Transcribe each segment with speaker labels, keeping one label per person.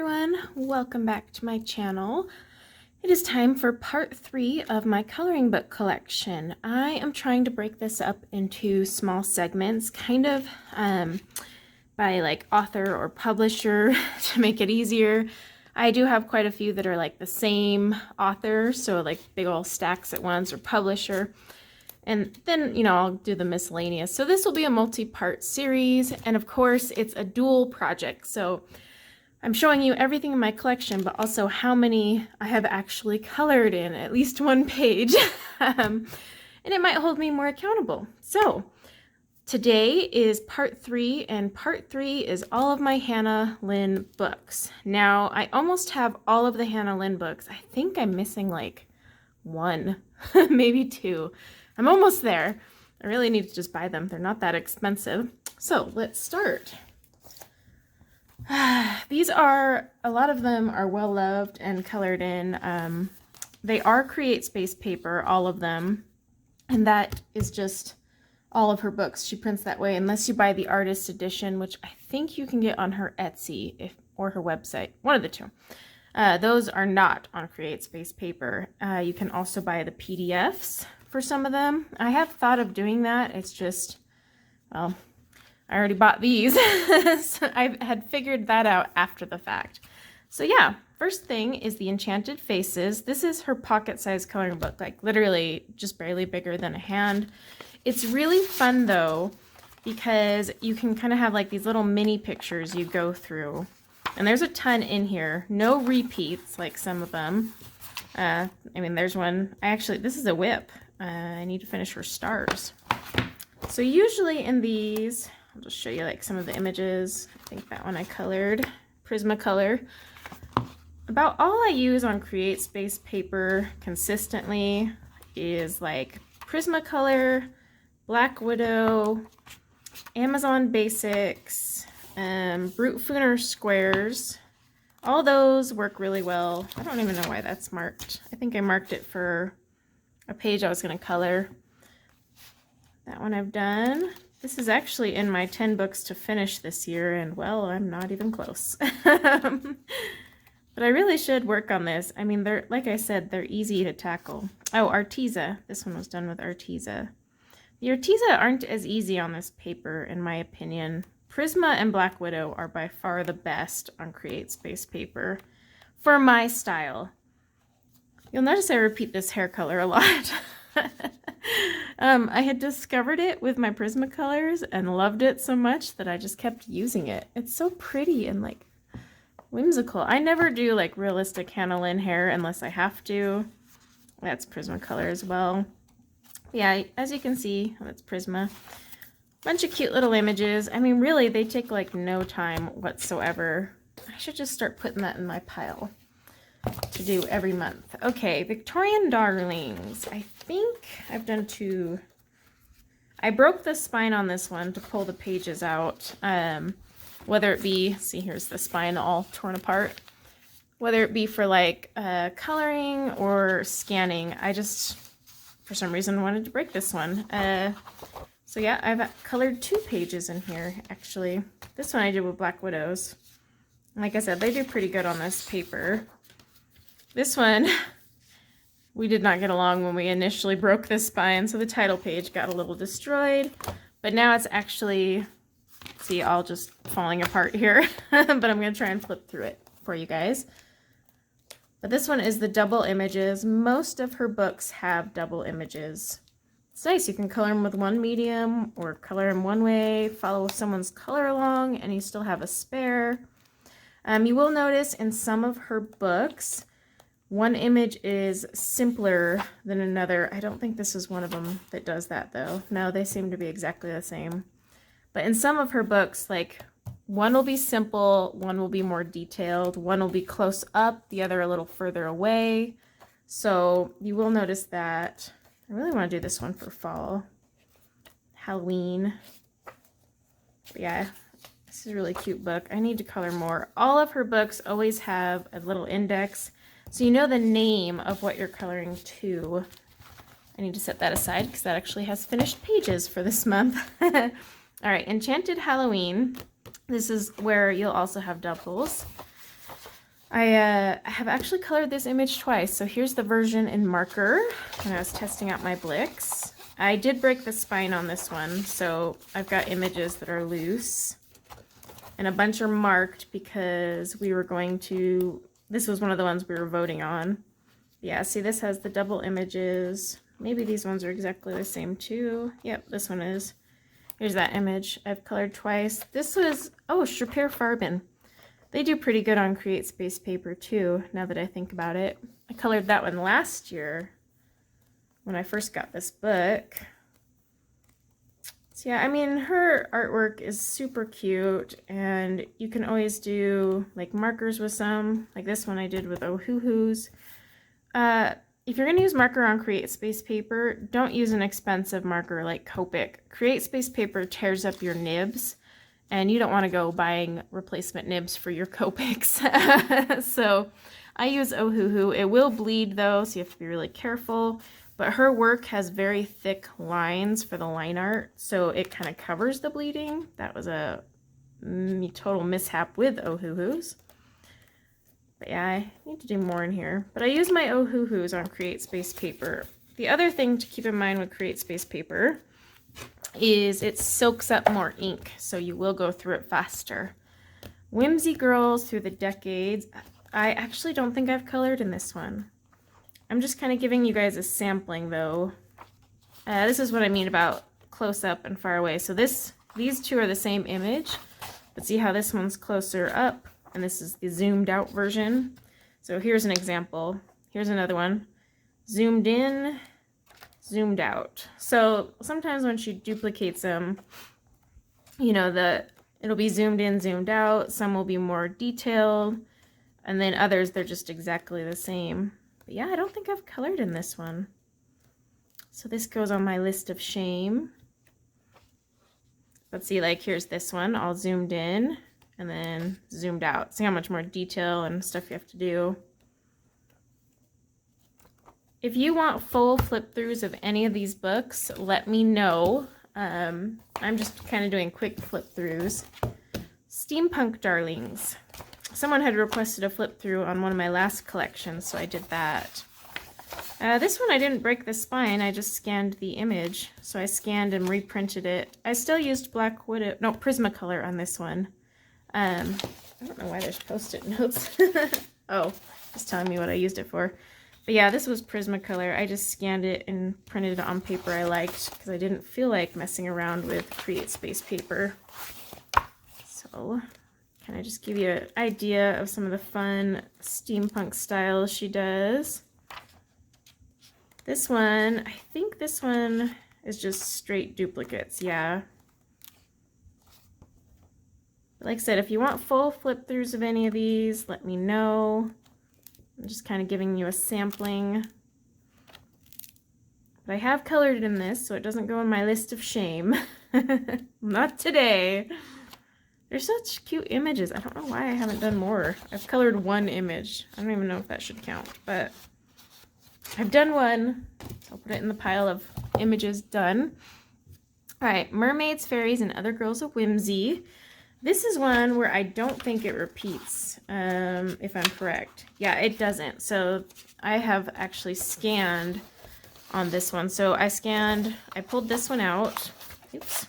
Speaker 1: everyone, welcome back to my channel. It is time for part 3 of my coloring book collection. I am trying to break this up into small segments, kind of by like author or publisher to make it easier. I do have quite a few that are like the same author, so like big old stacks at once, or publisher. And then, I'll do the miscellaneous. So this will be a multi-part series, and of course it's a dual project. So I'm showing you everything in my collection, but also how many I have actually colored in at least one page. And it might hold me more accountable. So today is part 3, and part 3 is all of my Hannah Lynn books. Now, I almost have all of the Hannah Lynn books. I think I'm missing like 1, maybe 2. I'm almost there. I really need to just buy them. They're not that expensive. So let's start. These are, a lot of them are well loved and colored in. They are Create Space paper, all of them. And that is just all of her books. She prints that way, unless you buy the artist edition, which I think you can get on her Etsy or her website. One of the two. Those are not on Create Space paper. You can also buy the PDFs for some of them. I have thought of doing that. It's just, well, I already bought these. So I had figured that out after the fact. So yeah, first thing is the Enchanted Faces. This is her pocket-sized coloring book, like literally just barely bigger than a hand. It's really fun though, because you can kind of have like these little mini pictures you go through. And there's a ton in here. No repeats like some of them. I mean, there's one. This is a whip. I need to finish her stars. So usually in these, I'll just show you like some of the images. I think that one I colored, Prismacolor. About all I use on Create Space paper consistently is like Prismacolor, Black Widow, Amazon Basics, Brute Fooner squares. All those work really well. I don't even know why that's marked. I think I marked it for a page I was going to color. That one I've done. This is actually in my 10 books to finish this year, and well, I'm not even close. But I really should work on this. I mean, they're, like I said, they're easy to tackle. Oh, Arteza. This one was done with Arteza. The Arteza aren't as easy on this paper, in my opinion. Prisma and Black Widow are by far the best on Create Space paper for my style. You'll notice I repeat this hair color a lot. I had discovered it with my Prismacolors and loved it so much that I just kept using it. It's so pretty and like whimsical. I never do like realistic Hannah Lynn hair unless I have to. That's Prismacolor as well. Yeah, as you can see, that's Prisma. Bunch of cute little images. I mean, really, they take like no time whatsoever. I should just start putting that in my pile to do every month. Okay, Victorian Darlings. I think I've done 2. I broke the spine on this one to pull the pages out. Whether it be, see, here's the spine all torn apart. Whether it be for like coloring or scanning, I just, for some reason, wanted to break this one. So yeah, I've colored 2 pages in here, actually. This one I did with Black Widows. Like I said, they do pretty good on this paper. This one, we did not get along when we initially broke this spine, so the title page got a little destroyed. But now it's actually, see, all just falling apart here. But I'm going to try and flip through it for you guys. But this one is the double images. Most of her books have double images. It's nice. You can color them with one medium or color them one way, follow someone's color along, and you still have a spare. You will notice in some of her books, one image is simpler than another. I don't think this is one of them that does that though. No, they seem to be exactly the same. But in some of her books, like one will be simple, one will be more detailed, one will be close up, the other a little further away. So you will notice that. I really want to do this one for fall, Halloween. But yeah, this is a really cute book. I need to color more. All of her books always have a little index, so you know the name of what you're coloring to. I need to set that aside because that actually has finished pages for this month. All right, Enchanted Halloween. This is where you'll also have doubles. I have actually colored this image twice. So here's the version in marker when I was testing out my Blicks. I did break the spine on this one, so I've got images that are loose. And a bunch are marked because we were going to, this was one of the ones we were voting on. Yeah, see, this has the double images. Maybe these ones are exactly the same too. Yep, this one is. Here's that image I've colored twice. This was, oh, Schapir Farben. They do pretty good on Create Space paper too, now that I think about it. I colored that one last year when I first got this book. So yeah, I mean, her artwork is super cute, and you can always do like markers with some, like this one I did with Ohuhus. If you're going to use marker on Create Space paper, don't use an expensive marker like Copic. Create Space paper tears up your nibs, and you don't want to go buying replacement nibs for your Copics. So I use Ohuhu. It will bleed though, so you have to be really careful. But her work has very thick lines for the line art, so it kind of covers the bleeding. That was a total mishap with Ohuhus. But yeah, I need to do more in here. But I use my Ohuhus on Create Space paper. The other thing to keep in mind with Create Space paper is it soaks up more ink, so you will go through it faster. Whimsy Girls through the decades. I actually don't think I've colored in this one. I'm just kind of giving you guys a sampling though. This is what I mean about close up and far away. So these two are the same image, but see how this one's closer up and this is the zoomed out version. So here's an example. Here's another one. Zoomed in, zoomed out. So sometimes when she duplicates them, you know, it'll be zoomed in, zoomed out. Some will be more detailed, and then others, they're just exactly the same. But yeah, I don't think I've colored in this one. So this goes on my list of shame. Let's see, like here's this one, all zoomed in and then zoomed out. See how much more detail and stuff you have to do. If you want full flip throughs of any of these books, let me know. I'm just kind of doing quick flip throughs. Steampunk Darlings. Someone had requested a flip through on one of my last collections, so I did that. This one I didn't break the spine, I just scanned the image. So I scanned and reprinted it. I still used Black Widow, no, Prismacolor on this one. I don't know why there's post-it notes. Oh, it's telling me what I used it for. But yeah, this was Prismacolor. I just scanned it and printed it on paper I liked because I didn't feel like messing around with Create Space paper. So, can I just give you an idea of some of the fun steampunk styles she does? This one, I think this one is just straight duplicates, yeah. But like I said, if you want full flip throughs of any of these, let me know. I'm just kind of giving you a sampling. But I have colored in this, so it doesn't go in my list of shame. Not today. They're such cute images. I don't know why I haven't done more. I've colored one image. I don't even know if that should count, but I've done one. So I'll put it in the pile of images done. All right, Mermaids, Fairies, and Other Girls of Whimsy. This is one where I don't think it repeats, if I'm correct. Yeah, it doesn't. So I have actually scanned on this one. So I pulled this one out. Oops.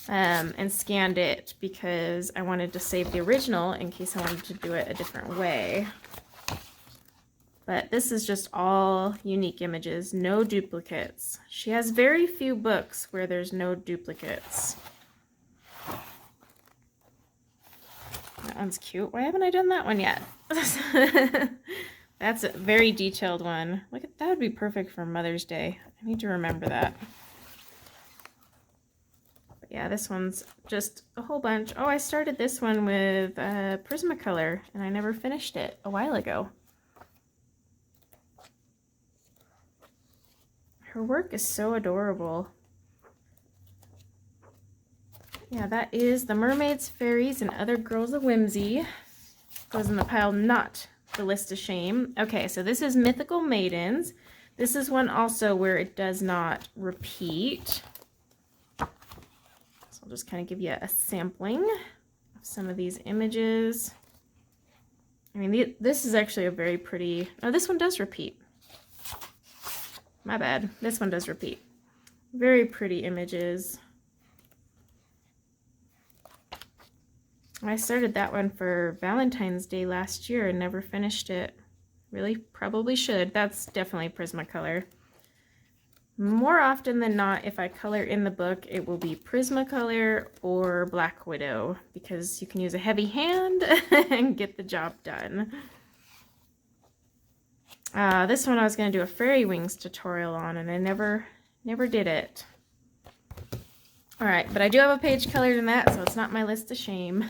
Speaker 1: And scanned it because I wanted to save the original in case I wanted to do it a different way. But this is just all unique images, no duplicates. She has very few books where there's no duplicates. That one's cute. Why haven't I done that one yet? That's a very detailed one. Look at that, would be perfect for Mother's Day. I need to remember that. Yeah, this one's just a whole bunch. Oh, I started this one with Prismacolor, and I never finished it a while ago. Her work is so adorable. Yeah, that is the Mermaids, Fairies, and Other Girls of Whimsy. Goes in the pile, not the list of shame. Okay, so this is Mythical Maidens. This is one also where it does not repeat. I'll just kind of give you a sampling of some of these images. I mean, this is actually a very pretty... Oh, this one does repeat. My bad. This one does repeat. Very pretty images. I started that one for Valentine's Day last year and never finished it. Really probably should. That's definitely Prismacolor. More often than not, if I color in the book, it will be Prismacolor or Black Widow, because you can use a heavy hand and get the job done. This one I was going to do a fairy wings tutorial on, and I never did it. Alright, but I do have a page colored in that, so it's not my list of shame.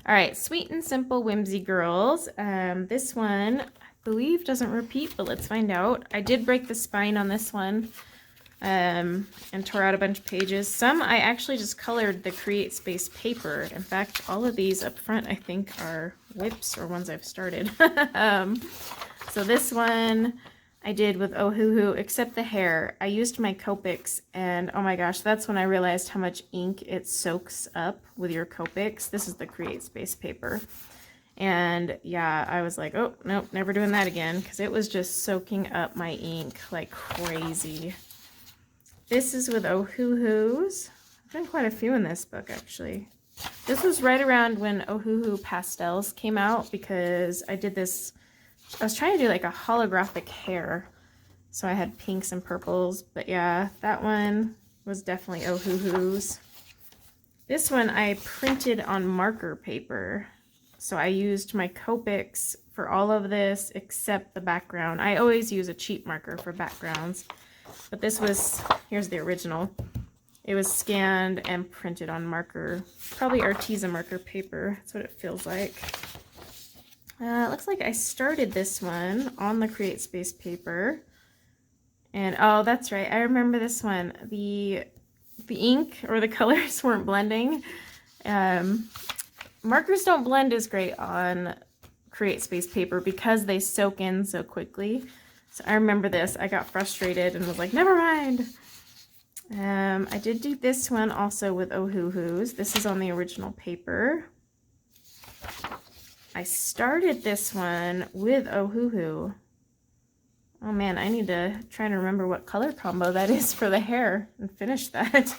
Speaker 1: Alright, Sweet and Simple Whimsy Girls. This one, I believe, doesn't repeat, but let's find out. I did break the spine on this one. And tore out a bunch of pages. Some I actually just colored the Create Space paper. In fact, all of these up front I think are whips or ones I've started. So this one I did with Ohuhu, except the hair. I used my Copics, and oh my gosh, that's when I realized how much ink it soaks up with your Copics. This is the Create Space paper. And yeah, I was like, oh, nope, never doing that again, because it was just soaking up my ink like crazy. This is with Ohuhus. I've done quite a few in this book, actually. This was right around when Ohuhu pastels came out, because I did this, I was trying to do like a holographic hair. So I had pinks and purples, but yeah, that one was definitely Ohuhus. This one I printed on marker paper. So I used my Copics for all of this except the background. I always use a cheap marker for backgrounds. But this was, here's the original. It was scanned and printed on marker, probably Arteza marker paper. That's what it feels like. Looks like I started this one on the Create Space paper. And oh, that's right, I remember this one. The ink or the colors weren't blending. Markers don't blend as great on Create Space paper because they soak in so quickly. So I remember this. I got frustrated and was like, never mind. I did do this one also with Ohuhus. This is on the original paper. I started this one with Ohuhu. Oh man, I need to try to remember what color combo that is for the hair and finish that.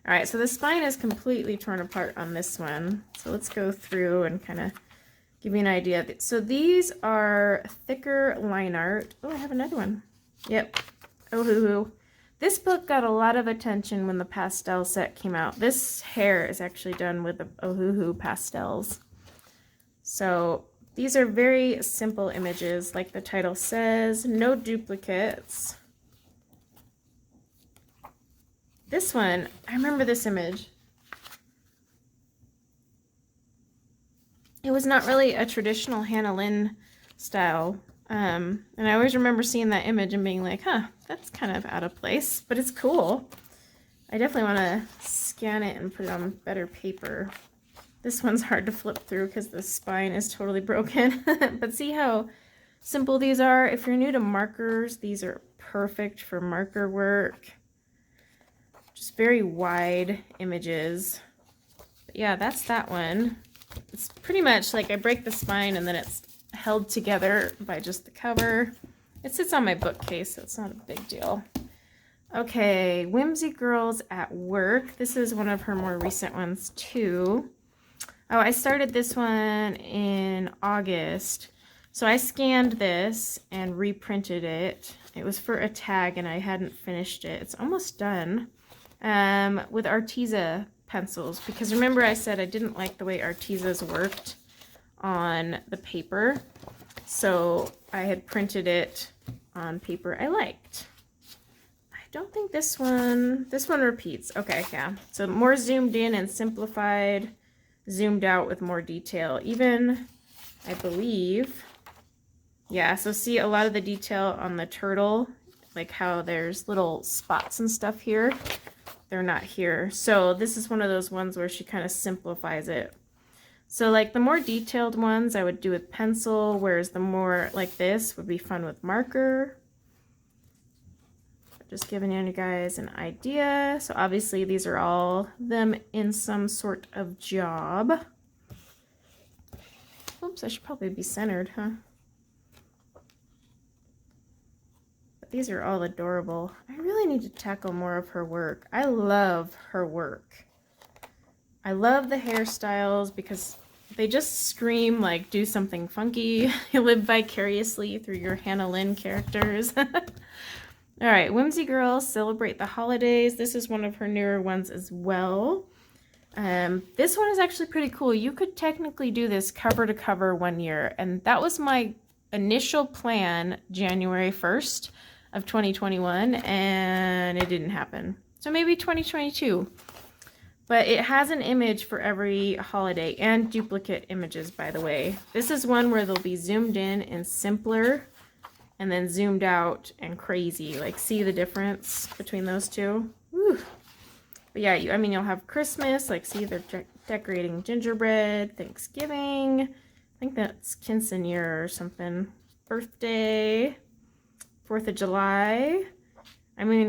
Speaker 1: Alright, so the spine is completely torn apart on this one. So let's go through and kind of give you an idea. So these are thicker line art. Oh, I have another one. Yep. Ohuhu. This book got a lot of attention when the pastel set came out. This hair is actually done with the Ohuhu pastels. So these are very simple images, like the title says, no duplicates. This one, I remember this image. It was not really a traditional Hannah Lynn style. And I always remember seeing that image and being like, huh, that's kind of out of place, but it's cool. I definitely want to scan it and put it on better paper. This one's hard to flip through because the spine is totally broken. But see how simple these are? If you're new to markers, these are perfect for marker work. Just very wide images. But yeah, that's that one. It's pretty much like I break the spine and then it's held together by just the cover. It sits on my bookcase, so it's not a big deal. Okay, Whimsy Girls at Work. This is one of her more recent ones too. Oh, I started this one in August. So I scanned this and reprinted it. It was for a tag and I hadn't finished it. It's almost done. With Arteza pencils, because remember I said I didn't like the way Artezas worked on the paper, so I had printed it on paper I liked. I don't think this one repeats. Okay, yeah, so more zoomed in and simplified, zoomed out with more detail, even I believe, yeah, so see a lot of the detail on the turtle, like how there's little spots and stuff here. They're not here. So this is one of those ones where she kind of simplifies it. So like the more detailed ones I would do with pencil, whereas the more like this would be fun with marker. Just giving you guys an idea. So obviously these are all them in some sort of job. Oops, I should probably be centered, huh? But these are all adorable. I really need to tackle more of her work. I love her work. I love the hairstyles because they just scream like do something funky. You live vicariously through your Hannah Lynn characters. All right, Whimsy Girls celebrate the holidays. This is one of her newer ones as well. This one is actually pretty cool. You could technically do this cover to cover 1 year, and that was my initial plan January 1st of 2021, and it didn't happen. So maybe 2022. But it has an image for every holiday and duplicate images, by the way. This is one where they'll be zoomed in and simpler and then zoomed out and crazy. Like, see the difference between those two? Whew. But yeah, you'll have Christmas, like, see they're decorating gingerbread, Thanksgiving, I think that's quinceanera or something, birthday, 4th of July,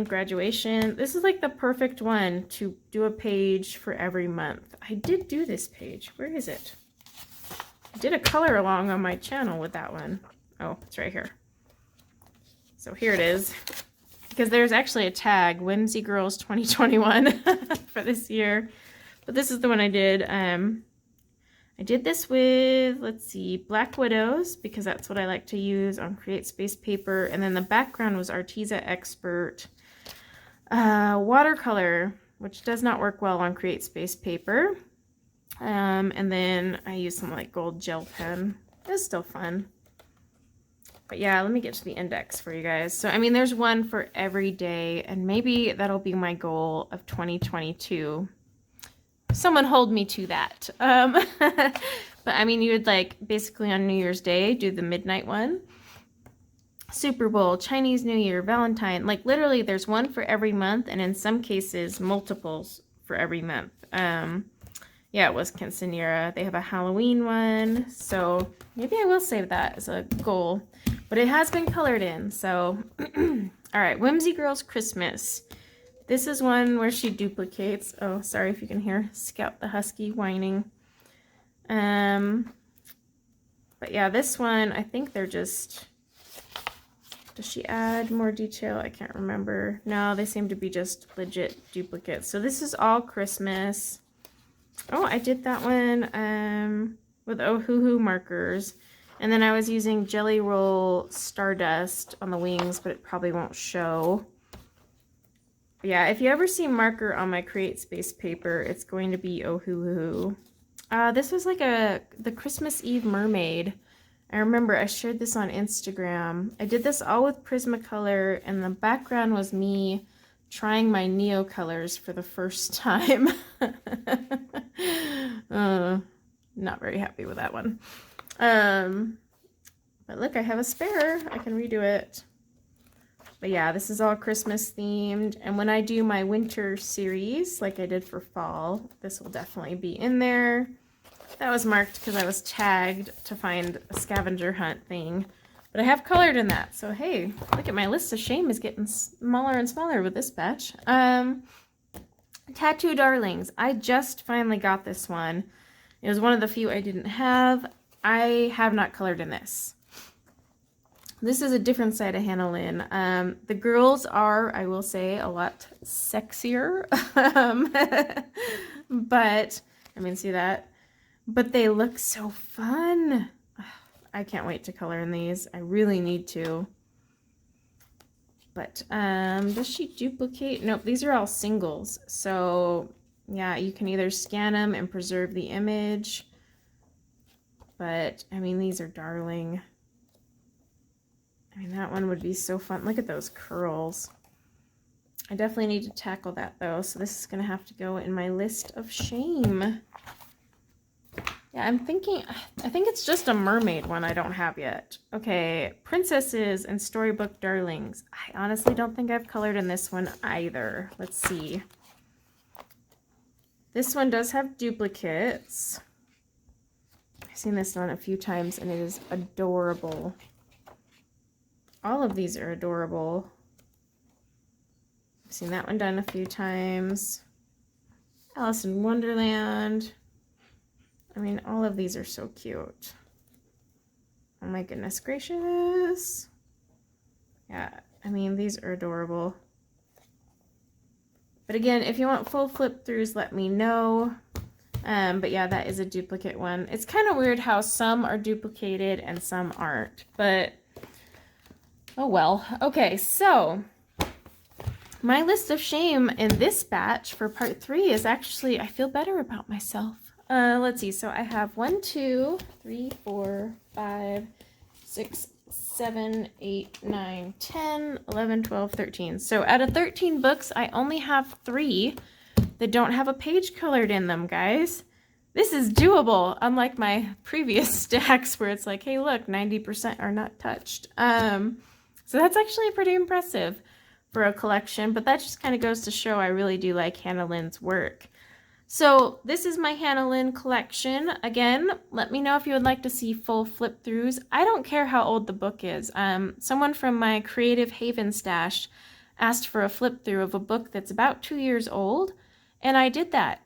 Speaker 1: graduation. This is like the perfect one to do a page for every month. I did do this page. Where is it? I did a color along on my channel with that one. Oh, it's right here. So here it is. Because there's actually a tag, Whimsy Girls 2021 for this year. But this is the one I did. I did this with, let's see, Black Widows, because that's what I like to use on Create Space paper. And then the background was Arteza Expert watercolor, which does not work well on Create Space paper. And then I used some like gold gel pen. It was still fun. But yeah, let me get to the index for you guys. So, there's one for every day, and maybe that'll be my goal of 2022. Someone hold me to that. But you would like basically on New Year's Day do the midnight one, Super Bowl, Chinese New Year, Valentine, like literally there's one for every month, and in some cases multiples for every month. Yeah, it was quinceanera. They have a Halloween one, so maybe I will save that as a goal. But it has been colored in, so all right, Whimsy Girls Christmas. This is one where she duplicates. Oh, sorry if you can hear Scout the Husky whining. But yeah, this one, I think they're just, does she add more detail? I can't remember. No, they seem to be just legit duplicates. So this is all Christmas. Oh, I did that one with Oh Hoo Hoo markers. And then I was using Jelly Roll Stardust on the wings, but it probably won't show. Yeah, if you ever see marker on my Create Space paper, it's going to be Oh Hoo Hoo. This was like the Christmas Eve mermaid. I remember I shared this on Instagram. I did this all with Prismacolor, and the background was me trying my Neo colors for the first time. Not very happy with that one. But look, I have a spare. I can redo it. But yeah, this is all Christmas themed. And when I do my winter series, like I did for fall, this will definitely be in there. That was marked because I was tagged to find a scavenger hunt thing. But I have colored in that. So hey, look at my list of shame is getting smaller and smaller with this batch. Tattoo Darlings. I just finally got this one. It was one of the few I didn't have. I have not colored in this. This is a different side of Hannah Lynn. The girls are, I will say, a lot sexier. But, see that? But they look so fun. I can't wait to color in these. I really need to. But, does she duplicate? Nope, these are all singles. So, yeah, you can either scan them and preserve the image. But, these are darling. That one would be so fun. Look at those curls. I definitely need to tackle that, though. So this is going to have to go in my list of shame. Yeah, I think it's just a mermaid one I don't have yet. Okay, Princesses and Storybook Darlings. I honestly don't think I've colored in this one either. Let's see. This one does have duplicates. I've seen this one a few times, and it is adorable. All of these are adorable. I've seen that one done a few times. Alice in Wonderland. All of these are so cute. Oh my goodness gracious. Yeah, I mean, these are adorable. But again, if you want full flip throughs, let me know. But yeah, that is a duplicate one. It's kind of weird how some are duplicated and some aren't, but oh well. Okay, so my list of shame in this batch for part 3 is actually, I feel better about myself. Let's see. So I have 1, 2, 3, 4, 5, 6, 7, 8, 9, 10, 11, 12, 13. So out of 13 books, I only have 3 that don't have a page colored in them, guys. This is doable, unlike my previous stacks where it's like, hey, look, 90% are not touched. So that's actually pretty impressive for a collection, but that just kind of goes to show I really do like Hannah Lynn's work. So this is my Hannah Lynn collection. Again, let me know if you would like to see full flip throughs. I don't care how old the book is. Someone from my Creative Haven stash asked for a flip through of a book that's about 2 years old, and I did that.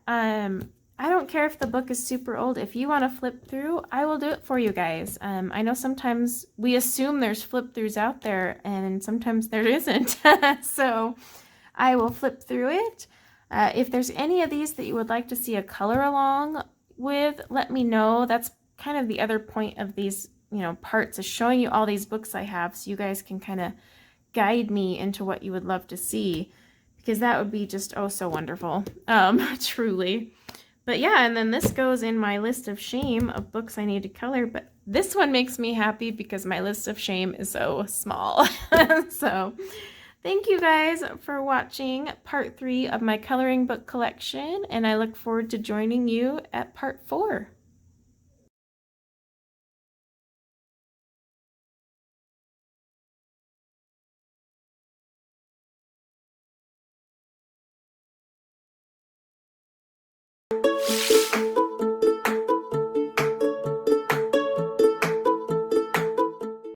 Speaker 1: I don't care if the book is super old. If you want to flip through, I will do it for you guys. I know sometimes we assume there's flip throughs out there, and sometimes there isn't. So I will flip through it. If there's any of these that you would like to see a color along with, let me know. That's kind of the other point of these, parts, is showing you all these books I have so you guys can kind of guide me into what you would love to see, because that would be just oh so wonderful, truly. But yeah, and then this goes in my list of shame of books I need to color, but this one makes me happy because my list of shame is so small. So thank you guys for watching part 3 of my coloring book collection, and I look forward to joining you at part 4.